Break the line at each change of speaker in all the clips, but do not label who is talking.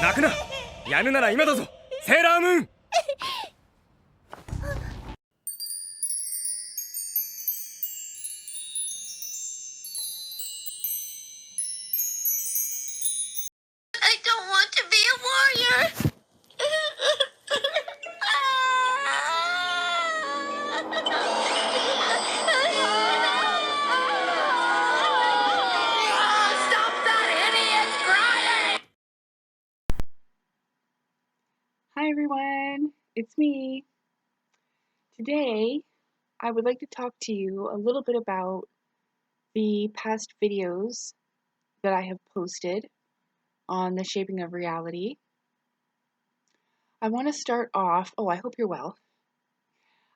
泣くな。やるなら今だぞ、セーラームーン。
I don't want to be a warrior. Stop that idiot crying!
Hi everyone, it's me. Today, I would like to talk to you a little bit about the past videos that I have posted on the shaping of reality. I want to start off, I hope you're well.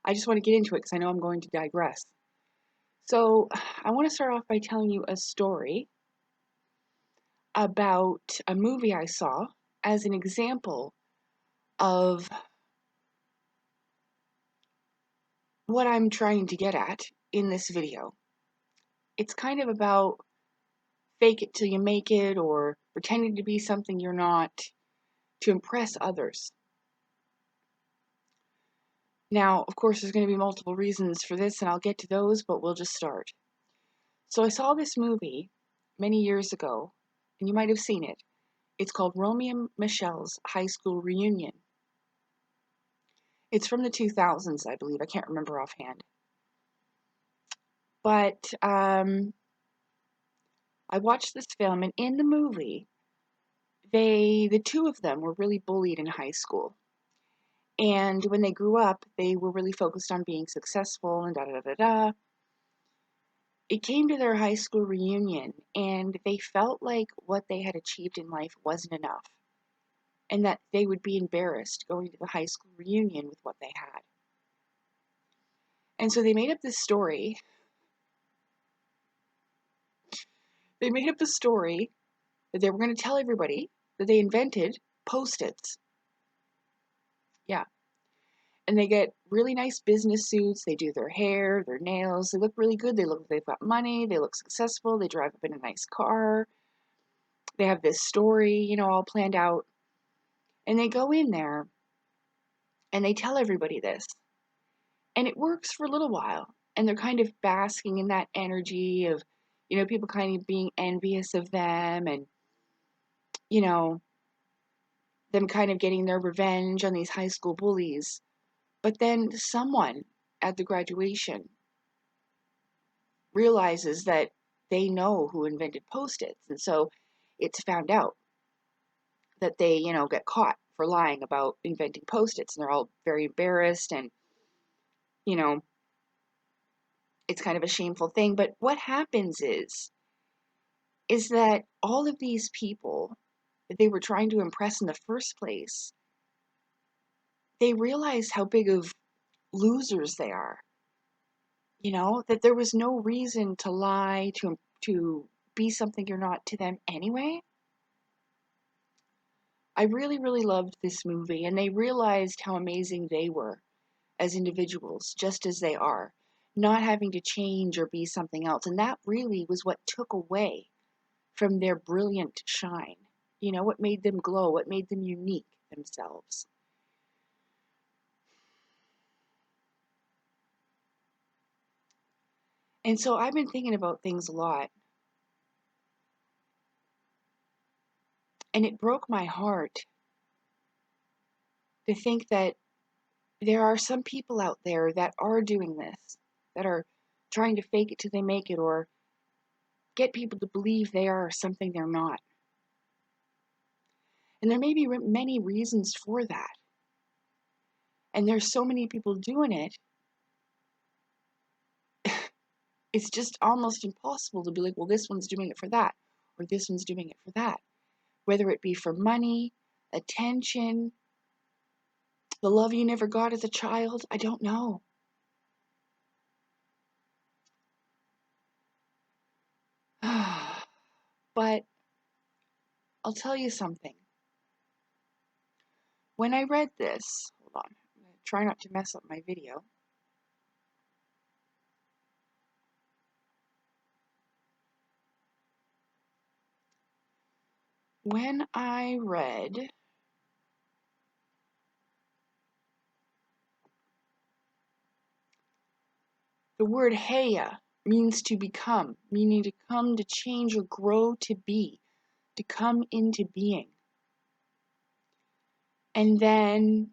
I just want to get into it because I know I'm going to digress. So, I want to start off by telling you a story about a movie I saw as an example of what I'm trying to get at in this video. It's kind of about fake it till you make it, or pretending to be something you're not to impress others. Now, of course, there's going to be multiple reasons for this, and I'll get to those, but we'll just start. So I saw this movie many years ago, and you might have seen it. It's called Romy and Michelle's High School Reunion. It's from the 2000s, I believe. I can't remember offhand. But I watched this film, and in the movie, the two of them were really bullied in high school. And when they grew up, they were really focused on being successful and da-da-da-da-da. It came to their high school reunion, and they felt like what they had achieved in life wasn't enough, and that they would be embarrassed going to the high school reunion with what they had. And so they made up this story. They made up the story that they were going to tell everybody that they invented Post-its. Yeah. And they get really nice business suits, they do their hair, their nails, they look really good, they look like they've got money, they look successful, they drive up in a nice car, they have this story, all planned out. And they go in there, and they tell everybody this. And it works for a little while, and they're kind of basking in that energy of, people kind of being envious of them, and, them kind of getting their revenge on these high school bullies. But then someone at the graduation realizes that they know who invented Post-its. And so it's found out that they, get caught for lying about inventing Post-its. And they're all very embarrassed, and, it's kind of a shameful thing. But what happens is that all of these people that they were trying to impress in the first place, they realize how big of losers they are. That there was no reason to lie, to be something you're not to them anyway. I really, really loved this movie, and they realized how amazing they were as individuals, just as they are, not having to change or be something else. And that really was what took away from their brilliant shine. What made them glow, what made them unique themselves. And so I've been thinking about things a lot. And it broke my heart to think that there are some people out there that are doing this, that are trying to fake it till they make it, or get people to believe they are something they're not. And there may be many reasons for that. And there's so many people doing it, it's just almost impossible to be like, well, this one's doing it for that, or this one's doing it for that. Whether it be for money, attention, the love you never got as a child, I don't know. But I'll tell you something. When I read this, hold on, I'm going to try not to mess up my video. When I read The word Hayah means to become, meaning to come, to change, or grow to be, to come into being. And then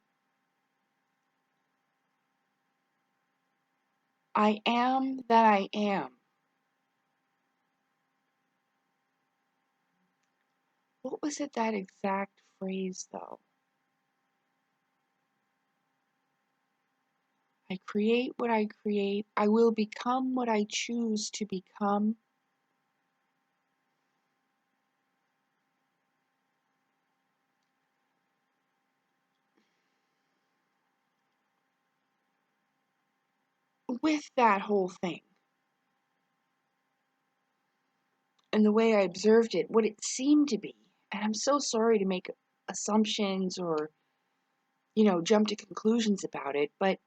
I am that I am. What was it, that exact phrase, though? I create what I create. I will become what I choose to become. With that whole thing, and the way I observed it, what it seemed to be, and I'm so sorry to make assumptions or, jump to conclusions about it, but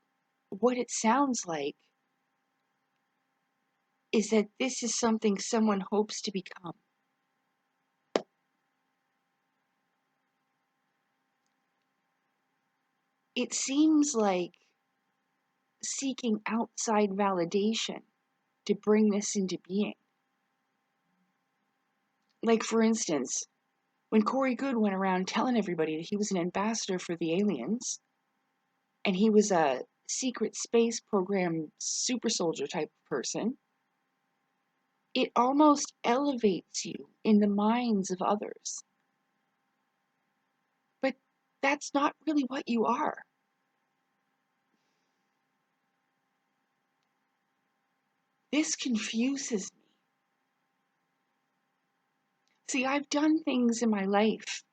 what it sounds like is that this is something someone hopes to become. It seems like seeking outside validation to bring this into being. Like, for instance, when Corey Goode went around telling everybody that he was an ambassador for the aliens, and he was a secret space program super soldier type of person, it almost elevates you in the minds of others. But that's not really what you are. This confuses me. See, I've done things in my life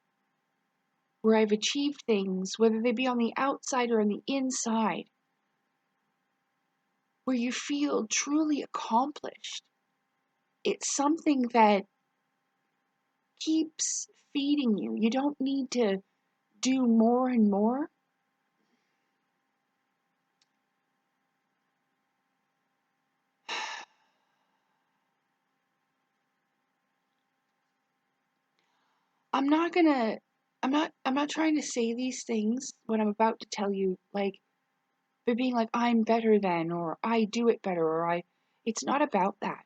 where I've achieved things, whether they be on the outside or on the inside, where you feel truly accomplished. It's something that keeps feeding you. You don't need to do more and more. I'm not trying to say these things, what I'm about to tell you, like, by being like, I'm better than, or I do it better, or it's not about that.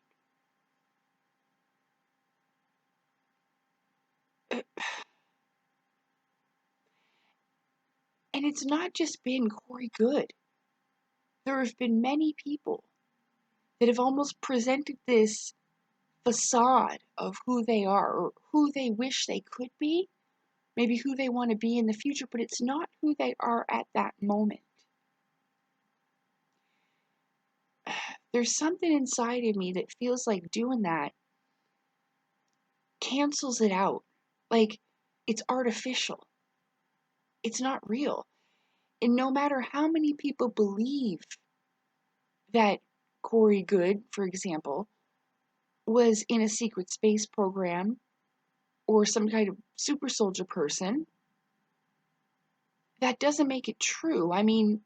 And it's not just been Corey Goode. There have been many people that have almost presented this facade of who they are, or who they wish they could be, maybe who they want to be in the future, but it's not who they are at that moment. There's something inside of me that feels like doing that cancels it out. Like, it's artificial. It's not real. And no matter how many people believe that Corey Goode, for example, was in a secret space program or some kind of super soldier person, that doesn't make it true. I mean,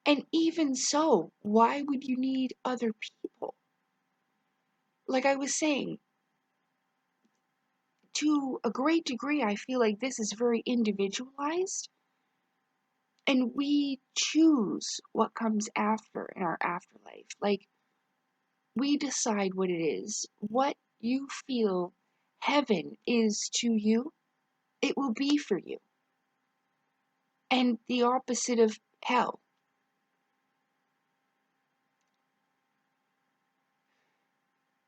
and even so, why would you need other people? Like I was saying, to a great degree, I feel like this is very individualized, and we choose what comes after in our afterlife. Like, we decide what it is. What you feel heaven is to you, it will be for you. And the opposite of hell.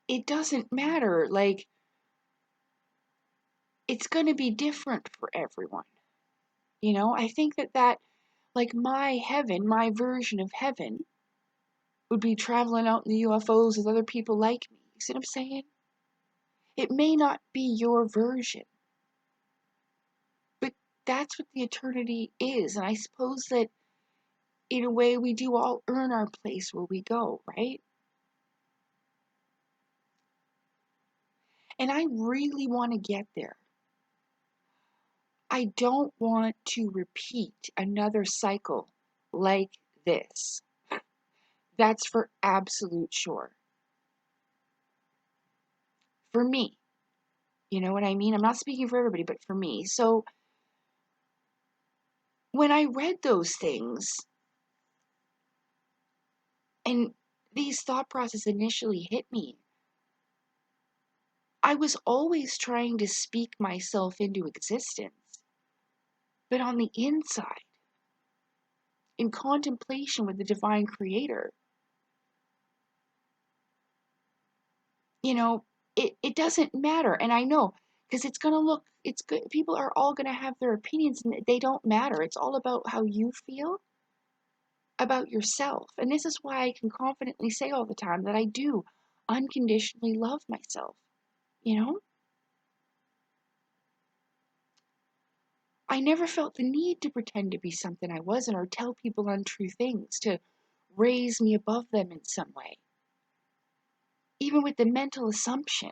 It doesn't matter. Like, it's going to be different for everyone. I think that, like, my heaven, my version of heaven, would be traveling out in the UFOs with other people like me. You see what I'm saying? It may not be your version, but that's what the eternity is. And I suppose that, in a way, we do all earn our place where we go, right? And I really want to get there. I don't want to repeat another cycle like this. That's for absolute sure. For me. You know what I mean? I'm not speaking for everybody, but for me. So when I read those things and these thought processes initially hit me, I was always trying to speak myself into existence. But on the inside, in contemplation with the divine creator, it doesn't matter. And I know, because it's going to look, it's good. People are all going to have their opinions and they don't matter. It's all about how you feel about yourself. And this is why I can confidently say all the time that I do unconditionally love myself. I never felt the need to pretend to be something I wasn't or tell people untrue things to raise me above them in some way. Even with the mental assumption,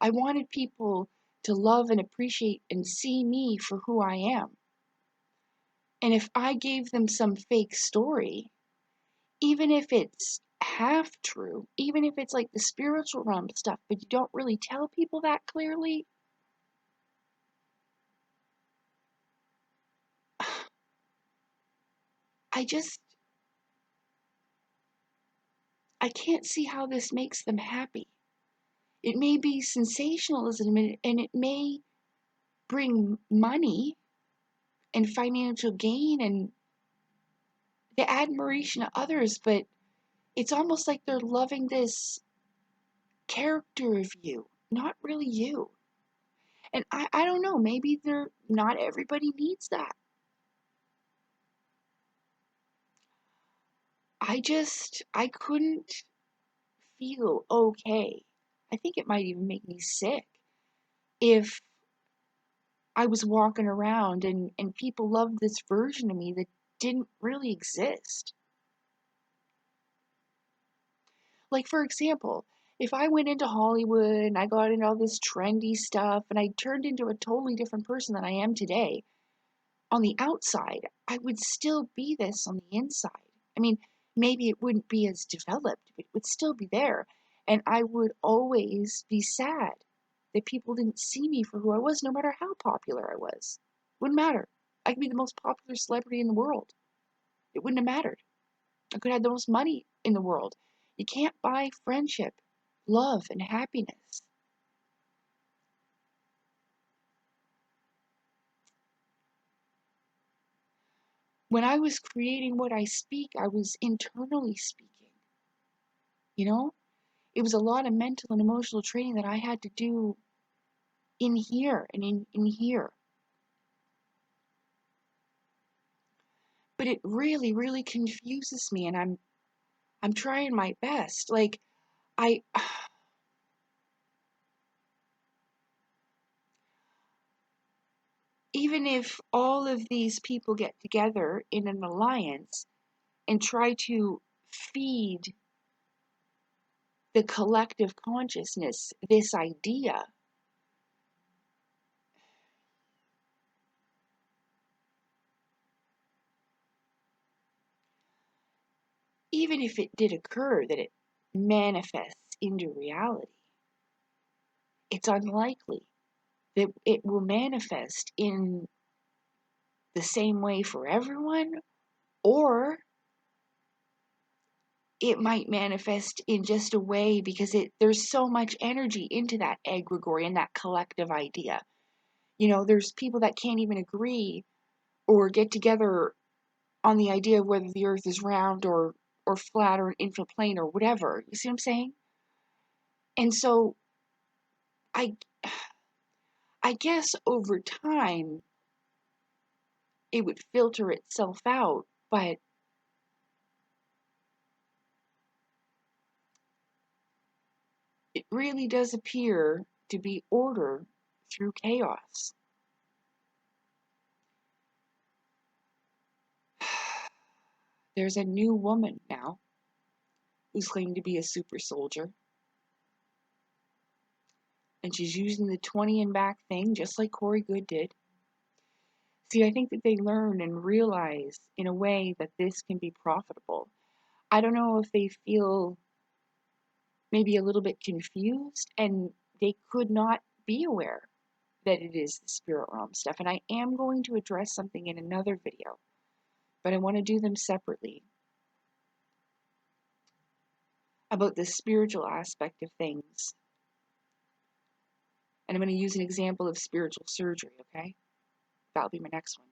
I wanted people to love and appreciate and see me for who I am. And if I gave them some fake story, even if it's half true, even if it's like the spiritual realm stuff, but you don't really tell people that clearly, I can't see how this makes them happy. It may be sensationalism and it may bring money and financial gain and the admiration of others, but it's almost like they're loving this character of you, not really you. And I don't know, maybe not everybody needs that. I couldn't feel okay. I think it might even make me sick if I was walking around and people loved this version of me that didn't really exist. Like, for example, if I went into Hollywood and I got into all this trendy stuff and I turned into a totally different person than I am today, on the outside, I would still be this on the inside. I mean, maybe it wouldn't be as developed, but it would still be there. And I would always be sad that people didn't see me for who I was, no matter how popular I was. Wouldn't matter. I could be the most popular celebrity in the world. It wouldn't have mattered. I could have the most money in the world. You can't buy friendship, love, and happiness. When I was creating what I speak, I was internally speaking. It was a lot of mental and emotional training that I had to do in here and in here. But it really, really confuses me, and I'm trying my best. Like, I even if all of these people get together in an alliance and try to feed the collective consciousness this idea, even if it did occur that it manifests into reality, it's unlikely that it will manifest in the same way for everyone, or it might manifest in just a way because there's so much energy into that egregore and that collective idea. There's people that can't even agree or get together on the idea of whether the earth is round or flat or an infinite plane or whatever. You see what I'm saying? And so I guess over time it would filter itself out, but it really does appear to be order through chaos. There's a new woman now who's claimed to be a super soldier. And she's using the 20 and back thing just like Corey Good did. See, I think that they learn and realize in a way that this can be profitable. I don't know if they feel maybe a little bit confused and they could not be aware that it is the spirit realm stuff. And I am going to address something in another video, but I want to do them separately about the spiritual aspect of things. And I'm going to use an example of spiritual surgery, okay? That'll be my next one.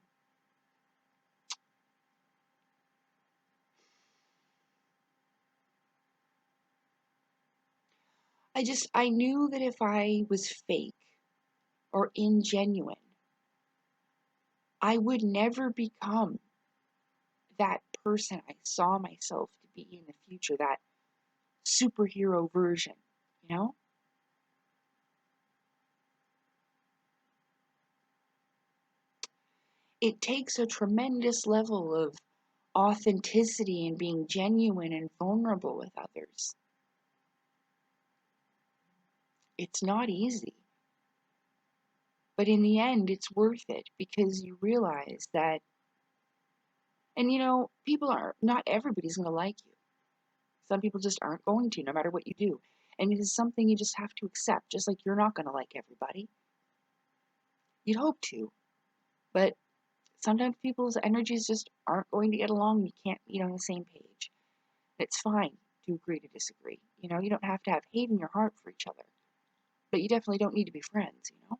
I knew that if I was fake or ingenuine, I would never become that person I saw myself to be in the future, that superhero version, you know? It takes a tremendous level of authenticity and being genuine and vulnerable with others. It's not easy. But in the end, it's worth it because you realize that, and you know, not everybody's going to like you. Some people just aren't going to, no matter what you do. And it is something you just have to accept, just like you're not going to like everybody. You'd hope to, but sometimes people's energies just aren't going to get along. You can't be on the same page. It's fine to agree to disagree. You know, you don't have to have hate in your heart for each other, but you definitely don't need to be friends, you know?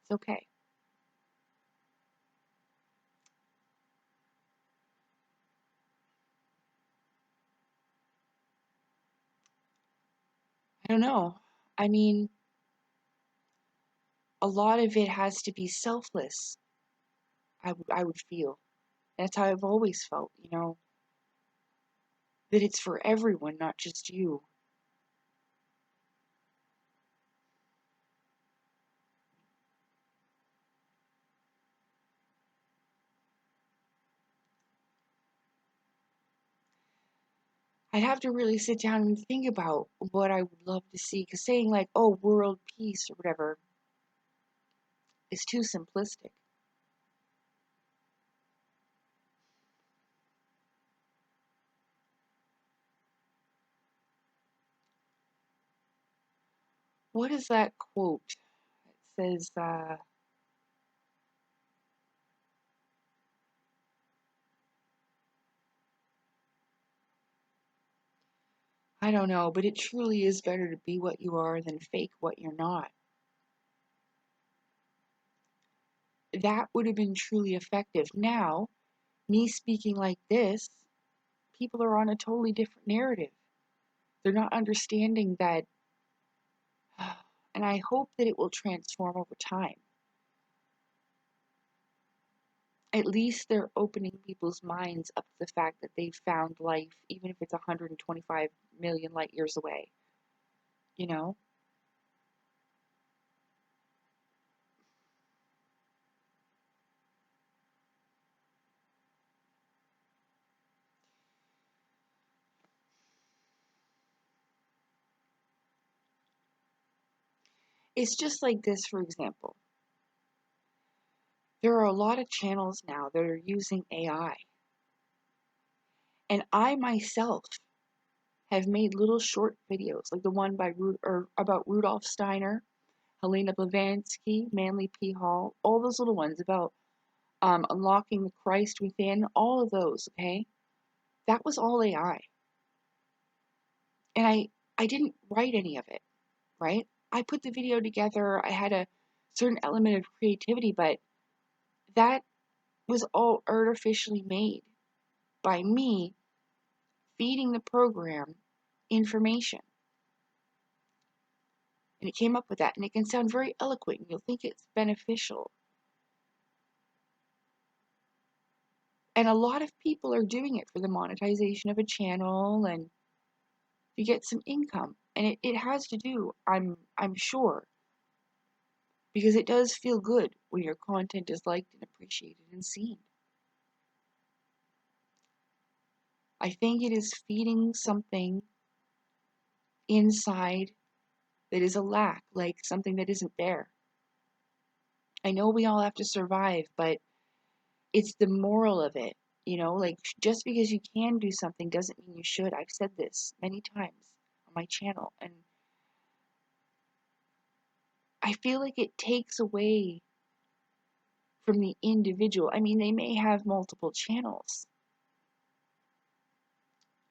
It's okay. I don't know. I mean, a lot of it has to be selfless, I would feel. That's how I've always felt, you know, that it's for everyone, not just you. I'd have to really sit down and think about what I would love to see, because saying like, oh, world peace or whatever is too simplistic. What is that quote? It says, I don't know, but it truly is better to be what you are than fake what you're not. That would have been truly effective. Now, me speaking like this, people are on a totally different narrative. They're not understanding that, and I hope that it will transform over time. At least they're opening people's minds up to the fact that they've found life, even if it's 125 million light years away. You know? It's just like this, for example. There are a lot of channels now that are using AI. And I myself have made little short videos, like the one about Rudolf Steiner, Helena Blavatsky, Manly P. Hall, all those little ones about unlocking the Christ within, all of those, okay? That was all AI. And I didn't write any of it, right? I put the video together, I had a certain element of creativity, but that was all artificially made by me feeding the program information. And it came up with that, and it can sound very eloquent, and you'll think it's beneficial. And a lot of people are doing it for the monetization of a channel and to get some income. And it has to do, I'm sure, because it does feel good when your content is liked and appreciated and seen. I think it is feeding something inside that is a lack, like something that isn't there. I know we all have to survive, but it's the moral of it. You know, like just because you can do something doesn't mean you should. I've said this many times on my channel, and I feel like it takes away from the individual. I mean, they may have multiple channels.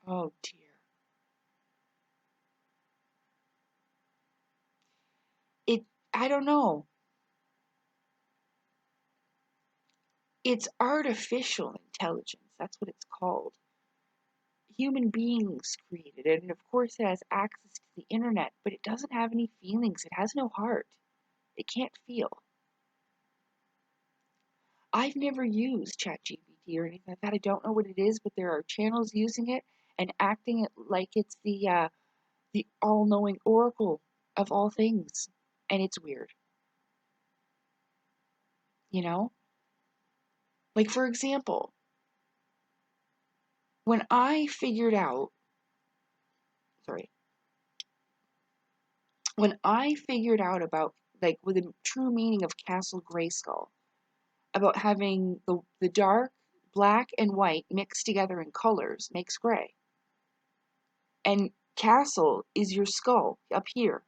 Oh dear. I don't know. It's artificial intelligence. That's what it's called. Human beings created it, and of course it has access to the internet, but it doesn't have any feelings. It has no heart. It can't feel. I've never used ChatGPT or anything like that. I don't know what it is, but there are channels using it and acting it like it's the all-knowing oracle of all things, and it's weird. You know, like for example, when I figured out, sorry, when I figured out about like with the true meaning of Castle Grayskull, about having the dark black and white mixed together in colors makes gray. And castle is your skull up here.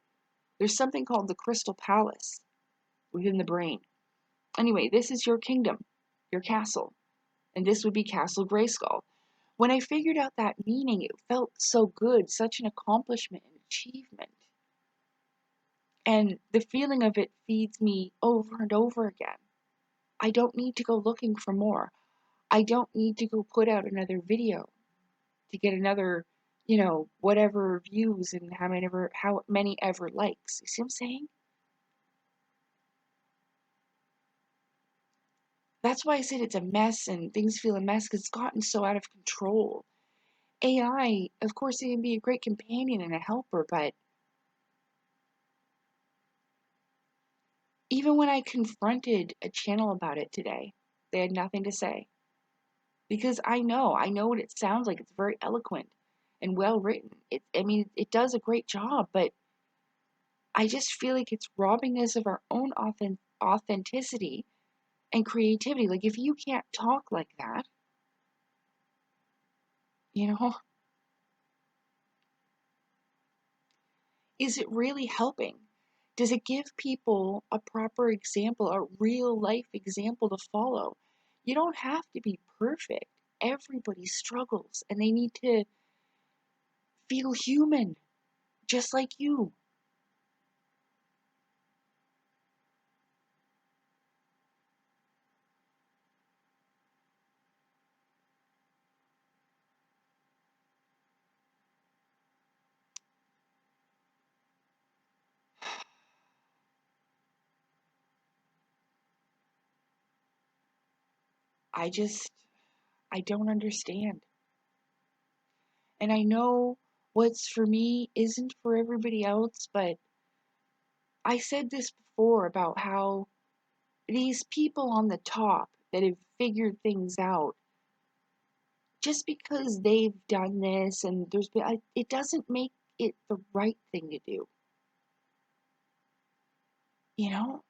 There's something called the crystal palace within the brain. Anyway, this is your kingdom, your castle, and this would be Castle Grayskull. When I figured out that meaning, it felt so good, such an accomplishment and achievement. And the feeling of it feeds me over and over again. I don't need to go looking for more. I don't need to go put out another video to get another, whatever views and how many ever likes. You see what I'm saying? That's why I said it's a mess and things feel a mess because it's gotten so out of control. AI, of course, it can be a great companion and a helper, but even when I confronted a channel about it today, they had nothing to say. Because I know what it sounds like. It's very eloquent and well written. It does a great job, but I just feel like it's robbing us of our own authenticity and creativity. Like, if you can't talk like that, you know, is it really helping? Does it give people a proper example, a real life example to follow? You don't have to be perfect. Everybody struggles and they need to feel human, just like you. I just, I don't understand. And I know what's for me isn't for everybody else, but I said this before about how these people on the top that have figured things out, just because they've done this and it doesn't make it the right thing to do. You know?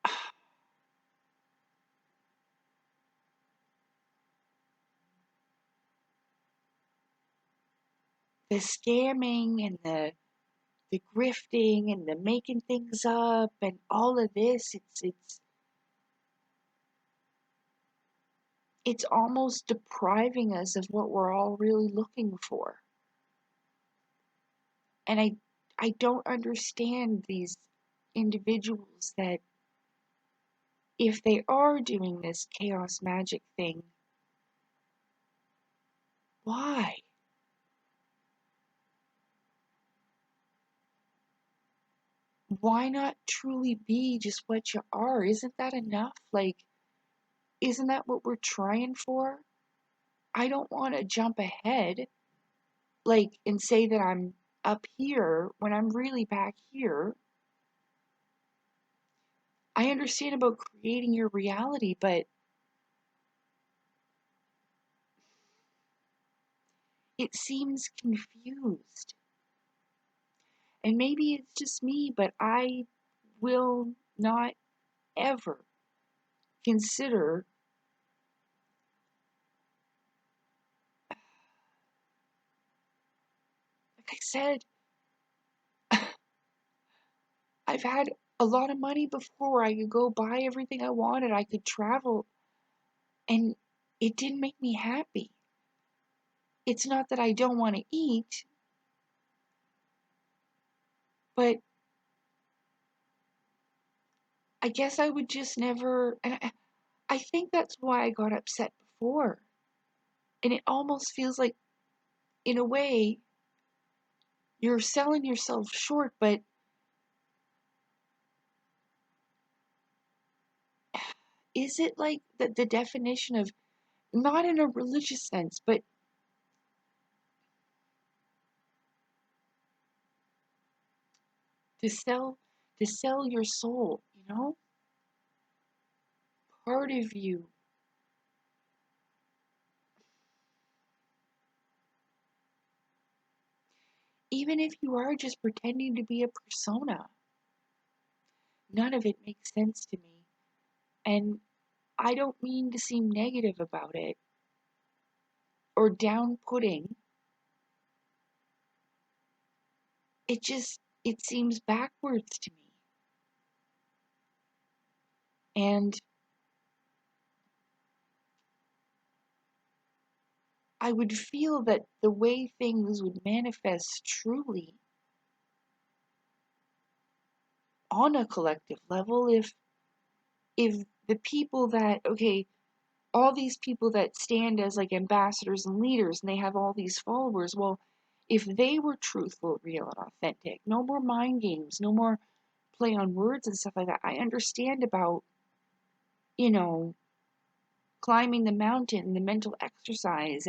The scamming and the grifting and the making things up and all of this, it's almost depriving us of what we're all really looking for. And I don't understand these individuals that if they are doing this chaos magic thing, why? Why not truly be just what you are? Isn't that enough? Like, isn't that what we're trying for? I don't want to jump ahead, like, and say that I'm up here when I'm really back here. I understand about creating your reality, but it seems confused. And maybe it's just me, but I will not ever consider, like I said, I've had a lot of money before. I could go buy everything I wanted. I could travel. And it didn't make me happy. It's not that I don't want to eat, but I guess I would just never. And I think that's why I got upset before. And it almost feels like, in a way, you're selling yourself short, but is it like the definition of, not in a religious sense, but to sell your soul, you know? Part of you. Even if you are just pretending to be a persona, none of it makes sense to me. And I don't mean to seem negative about it or down-putting. It seems backwards to me. And I would feel that the way things would manifest truly on a collective level, if the people that, okay, all these people that stand as like ambassadors and leaders and they have all these followers, well, if they were truthful, real, and authentic, no more mind games, no more play on words and stuff like that. I understand about, you know, climbing the mountain, the mental exercise,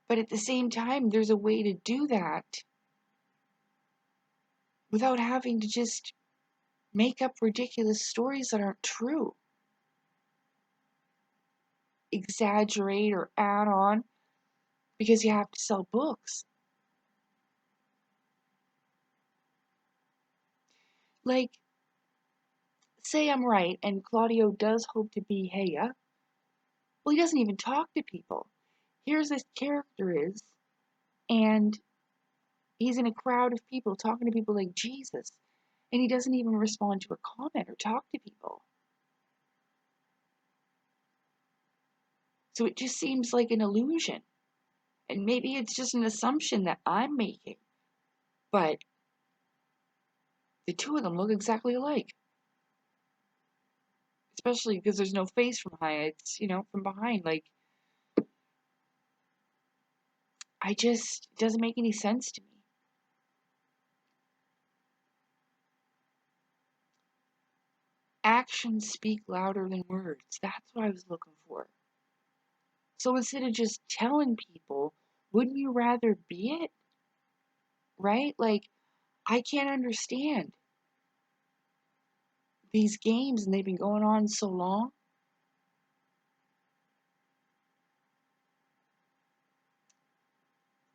but at the same time, there's a way to do that without having to just make up ridiculous stories that aren't true, exaggerate or add on because you have to sell books. Like, say I'm right and Claudio does hope to be Hayah. Well, he doesn't even talk to people. Here's this character is, and he's in a crowd of people talking to people like Jesus, and he doesn't even respond to a comment or talk to people. So it just seems like an illusion. And maybe it's just an assumption that I'm making. But the two of them look exactly alike. Especially because there's no face from Hayah. It's, from behind. Like, it doesn't make any sense to me. Actions speak louder than words. That's what I was looking for. So instead of just telling people, wouldn't you rather be it? Right? Like, I can't understand these games, and they've been going on so long.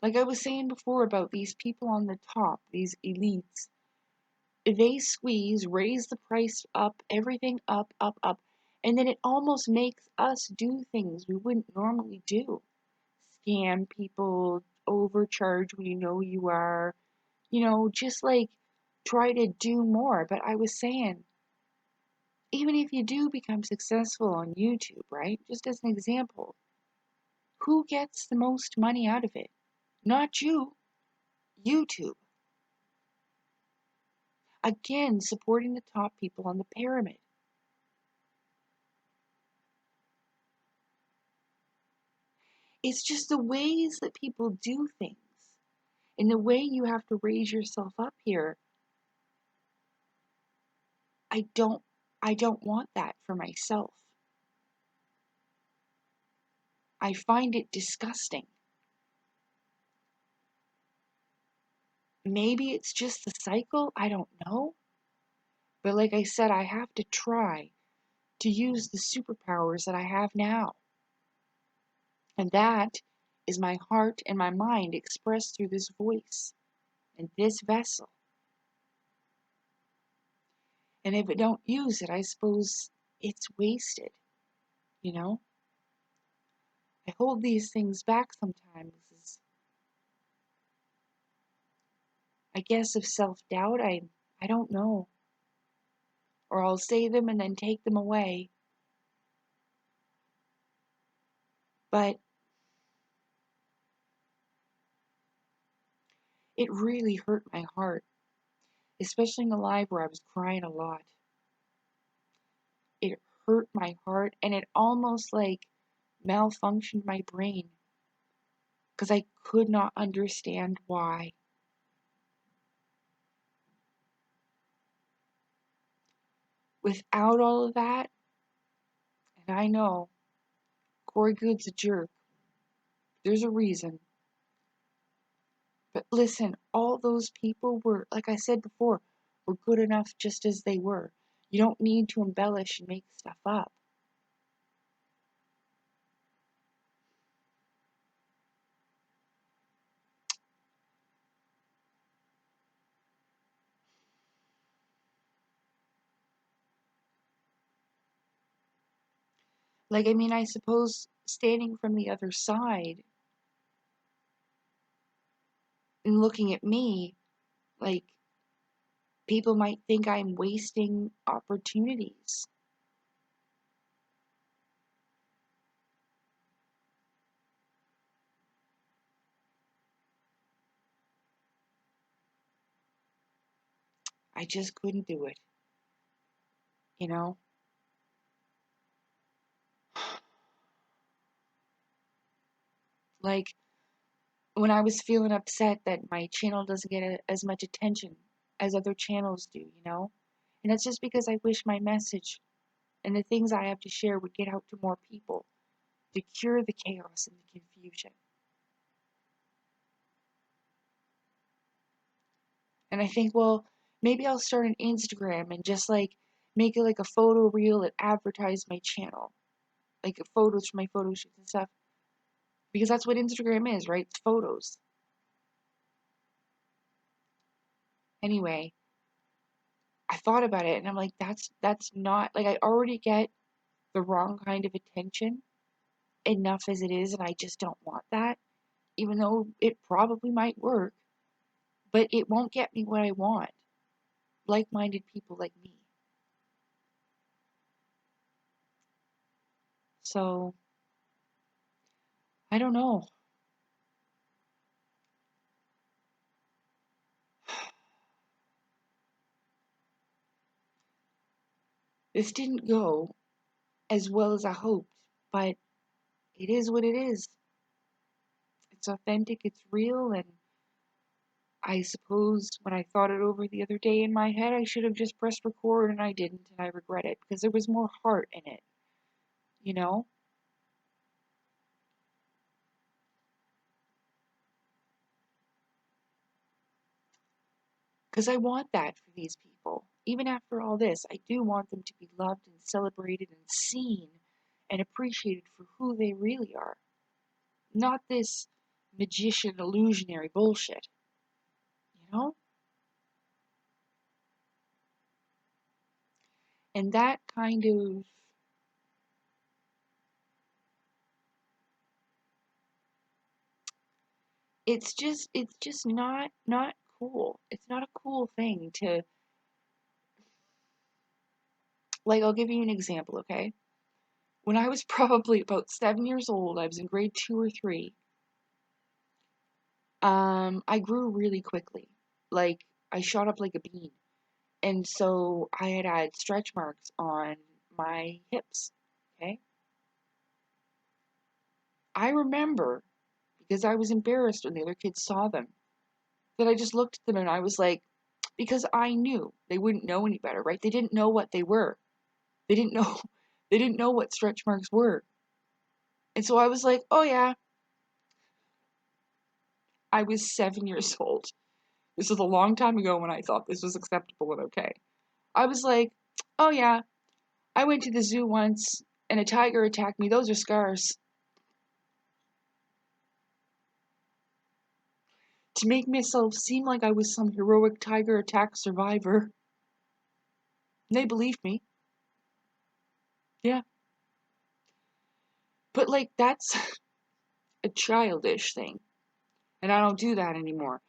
Like I was saying before about these people on the top, these elites, they squeeze, raise the price up, everything up, up, up, and then it almost makes us do things we wouldn't normally do. Scam people, overcharge when you know you are, just like try to do more. But I was saying, even if you do become successful on YouTube, right? Just as an example, who gets the most money out of it? Not you, YouTube. Again, supporting the top people on the pyramid. It's just the ways that people do things and the way you have to raise yourself up here. I don't want that for myself. I find it disgusting. Maybe it's just the cycle, I don't know. But like I said, I have to try to use the superpowers that I have now. And that is my heart and my mind expressed through this voice and this vessel. And if I don't use it, I suppose it's wasted, I hold these things back sometimes I guess, of self-doubt. I don't know. Or I'll say them and then take them away. But it really hurt my heart, especially in the live where I was crying a lot. It hurt my heart, and it almost like malfunctioned my brain because I could not understand why. Without all of that, and I know Corey Good's a jerk, there's a reason. But listen, all those people were, like I said before, were good enough just as they were. You don't need to embellish and make stuff up. Like, I mean, I suppose standing from the other side and looking at me, like, people might think I'm wasting opportunities. I just couldn't do it, you know? Like, when I was feeling upset that my channel doesn't get as much attention as other channels do, you know? And that's just because I wish my message and the things I have to share would get out to more people to cure the chaos and the confusion. And I think, well, maybe I'll start an Instagram and just like make it like a photo reel and advertise my channel. Like photos from my photo shoots and stuff. Because that's what Instagram is, right? It's photos. Anyway, I thought about it and I'm like, that's not like I already get the wrong kind of attention enough as it is, and I just don't want that. Even though it probably might work, but it won't get me what I want. Like-minded people like me. So, I don't know. This didn't go as well as I hoped, but it is what it is. It's authentic, it's real, and I suppose when I thought it over the other day in my head, I should have just pressed record and I didn't, and I regret it because there was more heart in it, you know? Because I want that for these people. Even after all this, I do want them to be loved and celebrated and seen and appreciated for who they really are. Not this magician illusionary bullshit. You know? And that kind of it's just not cool. It's not a cool thing to, like, I'll give you an example, okay? When I was probably about 7 years old, I was in grade 2 or 3. I grew really quickly. Like, I shot up like a bean. And so I had stretch marks on my hips, okay? I remember, because I was embarrassed when the other kids saw them, that I just looked at them and I was like, because I knew they wouldn't know any better, right? They didn't know what they were. They didn't know they didn't know what stretch marks were. And so I was like, "Oh yeah." I was 7 years old. This was a long time ago when I thought this was acceptable and okay. I was like, "Oh yeah, I went to the zoo once and a tiger attacked me. Those are scars." To make myself seem like I was some heroic tiger attack survivor. And they believed me. Yeah. But like that's a childish thing. And I don't do that anymore.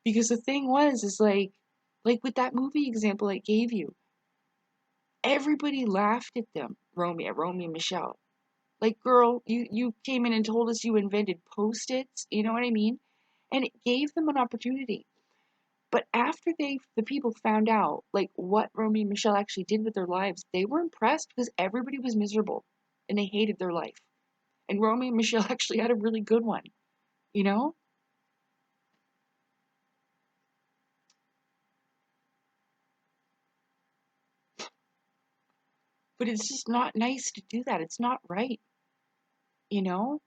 Because the thing is like with that movie example I gave you, everybody laughed at them, Romy and Michelle. Like, girl, you came in and told us you invented Post-its, you know what I mean? And it gave them an opportunity. But after the people found out, like, what Romy and Michelle actually did with their lives, they were impressed because everybody was miserable and they hated their life. And Romy and Michelle actually had a really good one, you know? But it's just not nice to do that. It's not right, you know?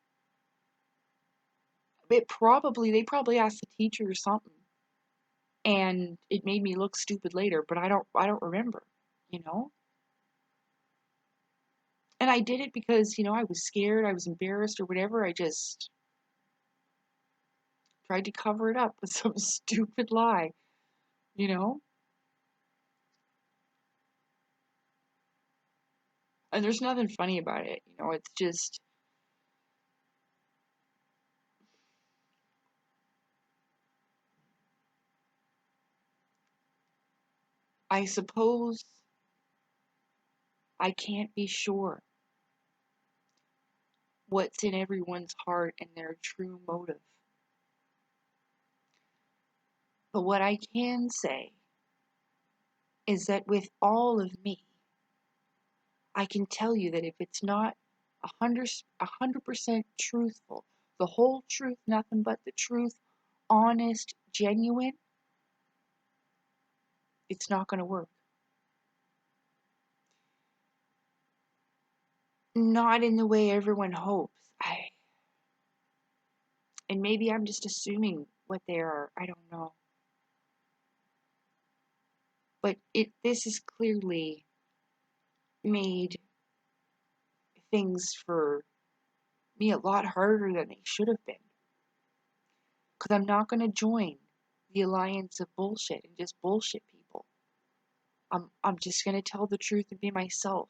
They probably asked the teacher or something, and it made me look stupid later, but I don't remember, you know? And I did it because, I was scared, I was embarrassed or whatever. I just tried to cover it up with some stupid lie, you know? And there's nothing funny about it, it's just, I suppose I can't be sure what's in everyone's heart and their true motive. But what I can say is that with all of me, I can tell you that if it's not 100% truthful, the whole truth, nothing but the truth, honest, genuine, it's not going to work. Not in the way everyone hopes. And maybe I'm just assuming what they are. I don't know. But this has clearly made things for me a lot harder than they should have been. Because I'm not going to join the alliance of bullshit and just bullshit people. I'm just going to tell the truth and be myself.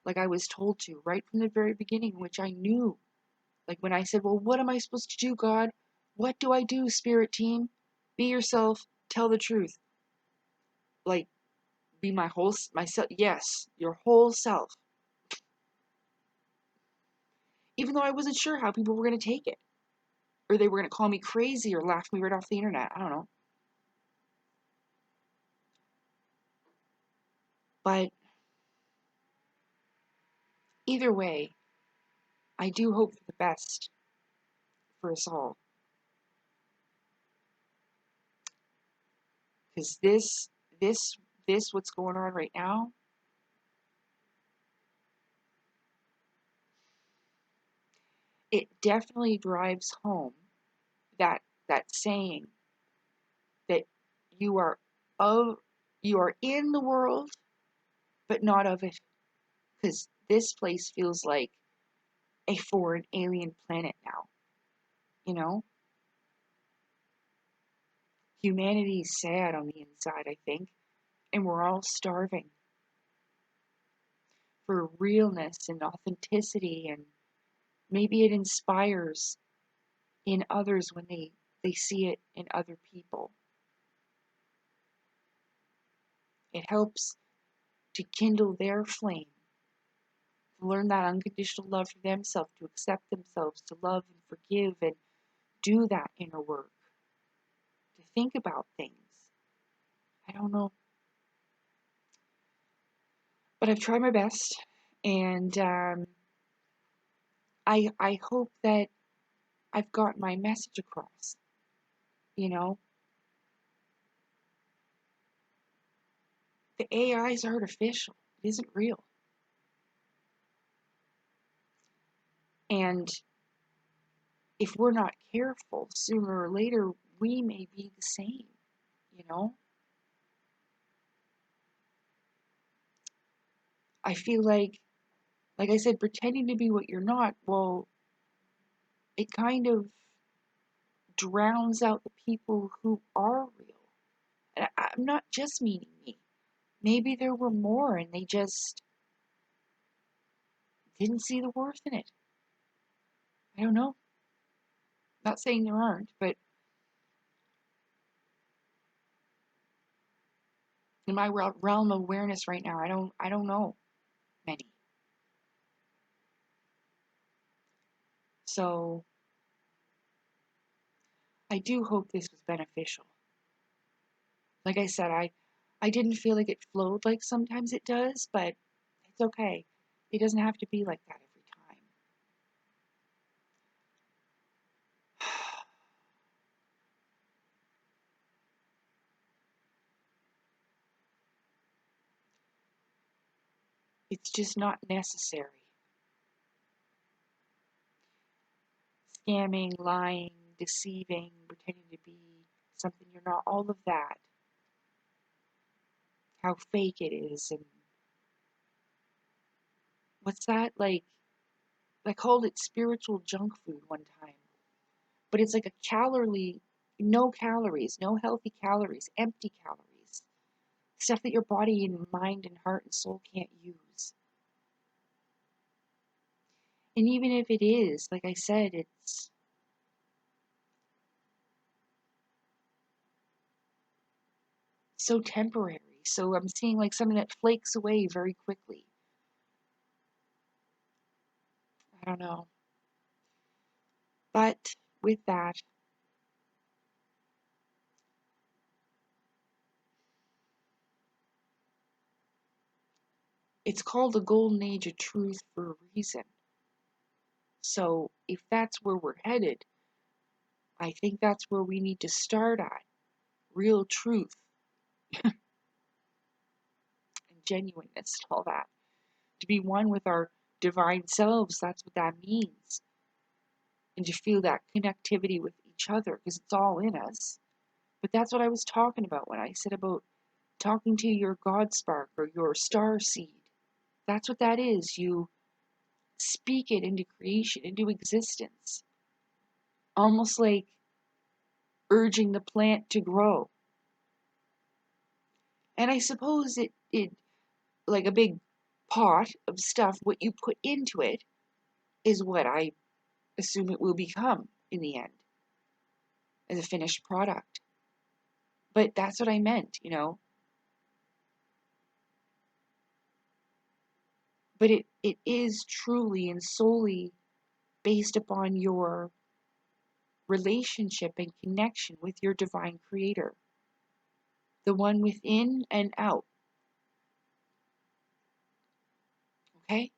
Like I was told to right from the very beginning, which I knew. Like when I said, well, what am I supposed to do, God? What do I do, spirit team? Be yourself, tell the truth. Like, be myself. Yes, your whole self. Even though I wasn't sure how people were going to take it. Or they were going to call me crazy or laugh me right off the internet. I don't know. But either way, I do hope for the best for us all. Because this, what's going on right now, it definitely drives home that saying that you are in the world, but not of it. Because this place feels like a foreign alien planet now. You know? Humanity's sad on the inside, I think, and we're all starving for realness and authenticity, and maybe it inspires in others when they see it in other people. It helps to kindle their flame, to learn that unconditional love for themselves, to accept themselves, to love and forgive and do that inner work, to think about things. I don't know. But I've tried my best, and I hope that I've got my message across, you know? The AI is artificial. It isn't real. And if we're not careful, sooner or later, we may be the same, you know? I feel like I said, pretending to be what you're not, well, it kind of drowns out the people who are real. And I'm not just meaning me. Maybe there were more and they just didn't see the worth in it. I don't know. Not saying there aren't, but in my realm of awareness right now. I don't know many. So I do hope this was beneficial. Like I said, I didn't feel like it flowed like sometimes it does, but it's okay. It doesn't have to be like that every time. It's just not necessary. Scamming, lying, deceiving, pretending to be something you're not, all of that. How fake it is, and what's that? Like, I called it spiritual junk food one time. But it's like no calories, no healthy calories, empty calories. Stuff that your body and mind and heart and soul can't use. And even if it is, like I said, it's so temporary. So I'm seeing like something that flakes away very quickly. I don't know. But with that, it's called the golden age of truth for a reason. So if that's where we're headed, I think that's where we need to start at. Real truth and genuineness and all that. To be one with our divine selves, that's what that means. And to feel that connectivity with each other, because it's all in us. But that's what I was talking about when I said about talking to your God spark or your star seed. That's what that is. You speak it into creation, into existence. Almost like urging the plant to grow. And I suppose it like a big pot of stuff, what you put into it is what I assume it will become in the end as a finished product. But that's what I meant, you know. But it is truly and solely based upon your relationship and connection with your divine creator, the one within and out. Okay?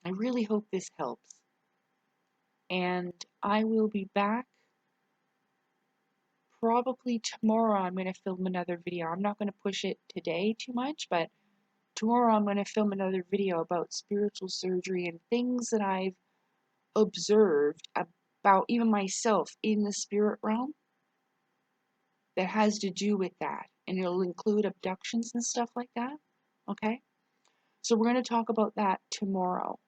I really hope this helps. And I will be back probably tomorrow. I'm going to film another video. I'm not going to push it today too much, but tomorrow I'm going to film another video about spiritual surgery and things that I've observed about even myself in the spirit realm that has to do with that. And it'll include abductions and stuff like that. Okay? So we're going to talk about that tomorrow.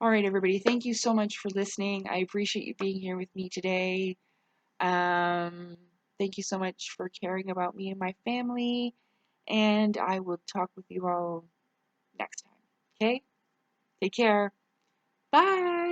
All right, everybody. Thank you so much for listening. I appreciate you being here with me today. Thank you so much for caring about me and my family. And I will talk with you all next time. Okay? Take care. Bye.